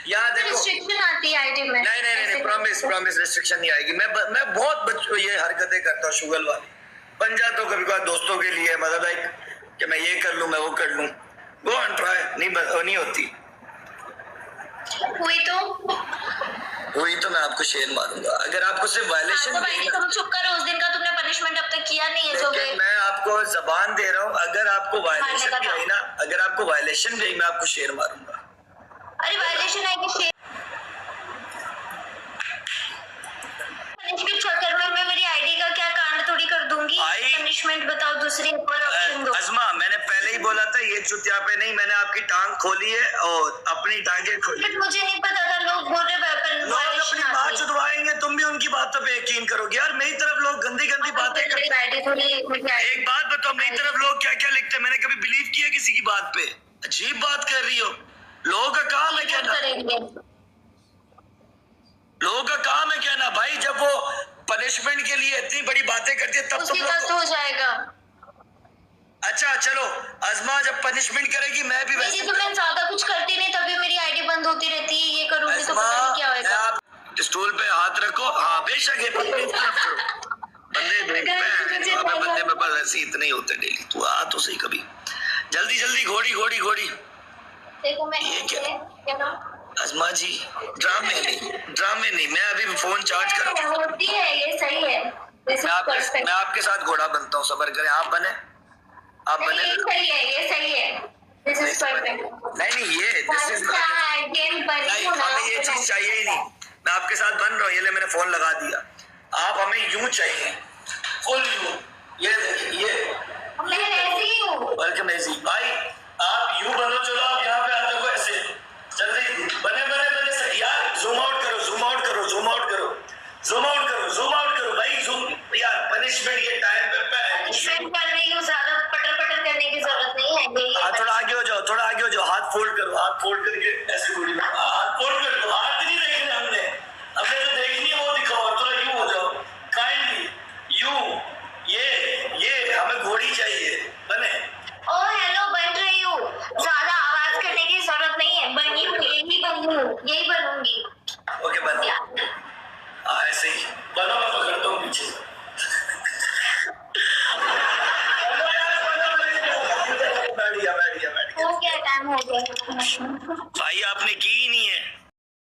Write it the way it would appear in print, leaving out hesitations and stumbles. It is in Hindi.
यहाँ देखो रिस्ट्रिक्शन आती है आईडी में। नहीं प्रॉमिस रिस्ट्रिक्शन नहीं आएगी। मैं बहुत बच्चों ये हरकतें करता हूँ शुगल वाली, बन जाता हूँ कभी कभार दोस्तों के लिए, मतलब लाइक कि मैं ये कर लूँ मैं वो कर लूँ, गो ऑन ट्राई, नहीं होती। हुई तो मैं आपको शेर मारूंगा। अगर आपको सिर्फ वायलेशन, तुम चुप करो, उस दिन का तुमने पनिशमेंट अब तक किया नहीं है। जो मैं आपको जबान दे रहा हूँ, अगर आपको वायलेशन भी आई ना, अगर आपको वायलेशन भी आई, मैं आपको शेर मारूंगा। अरे वायलेशन है कि शेर चक्कर में मैं मेरी आईडी का क्या कांड थोड़ी कर दूंगी। पनिशमेंट बताओ, दूसरी ऑप्शन दो। अज़मा मैंने पहले ही बोला था ये चुतिया पे नहीं, मैंने आपकी टांग खोली है और अपनी टांगे खोली। बट मुझे नहीं पता था, लोग बोल रहे लोग अपनी बात चुदवाएंगे, तुम भी उनकी बातों पे यकीन करोगे। यार मेरी तरफ लोग गंदी बातें करते हैं। एक बात बताओ, मेरी तरफ लोग क्या क्या लिखते हैं, मैंने कभी बिलीव किया किसी की बात पे? अजीब बात कर रही हो। लोगों का काम है कहना, लोगों का काम है कहना भाई। जब वो पनिशमेंट के लिए इतनी बड़ी बातें करती है तब तुम लोग हो जाएगा। अच्छा चलो, अज़मा जब पनिशमेंट करेगी मैं भी वैसे। तो मैं ज्यादा कुछ करती नहीं, तभी मेरी आईडी बंद होती रहती है। ये करूंगी तो पता नहीं क्या होगा। आप स्टूल पे हाथ रखो, हाँ बेशक है, बंदे देखते हैं, बंदे में बस ऐसे इतने ही होते डेली। तू आ तो सही कभी, जल्दी घोड़ी। देखो मैं ये क्या अज़मा जी, ड्रामे नहीं, मैं अभी फोन चार्ज कर होती है, ये सही है। मैं आपके साथ घोड़ा बनता हूँ, सबर करें। आप बने ये सही है। This is perfect. नहीं ये दिस इज हमें ये चीज चाहिए ही नहीं। मैं आपके साथ बन रहा हूँ, ये ले मैंने फोन लगा दिया। आप हमें यूं चाहिए, फुल यूं। ये देखिए, मैं ऐसे ही हूँ। वेलकम ऐसी भाई, आप यूं बनो। चलो आप यहाँ पे आते हो ऐसे जल्दी बने से यार। जूम आउट करो भाई, जूम यार। पनिशमेंट के टाइम पे करने की ज्यादा पटर करने की जरूरत नहीं है। थोड़ा आगे हो जाओ, हाथ फोल्ड करके ऐसे घोड़ी में हाथ फोल्ड कर दो। हाथ नहीं देखने हमने जो देखनी है वो दिखाओ। थोड़ा यूं हो जाओ, काइंडली यूं। ये हमें घोड़ी चाहिए बने। ओ हेलो, बन रही हूँ। ज्यादा आवाज करने की जरूरत नहीं है, यही बनूंगी। ओके बन ऐसे ही बनो, मैं पकड़ता हूँ पीछे। हो गया, टाइम हो गया। भाई आपने की ही नहीं है।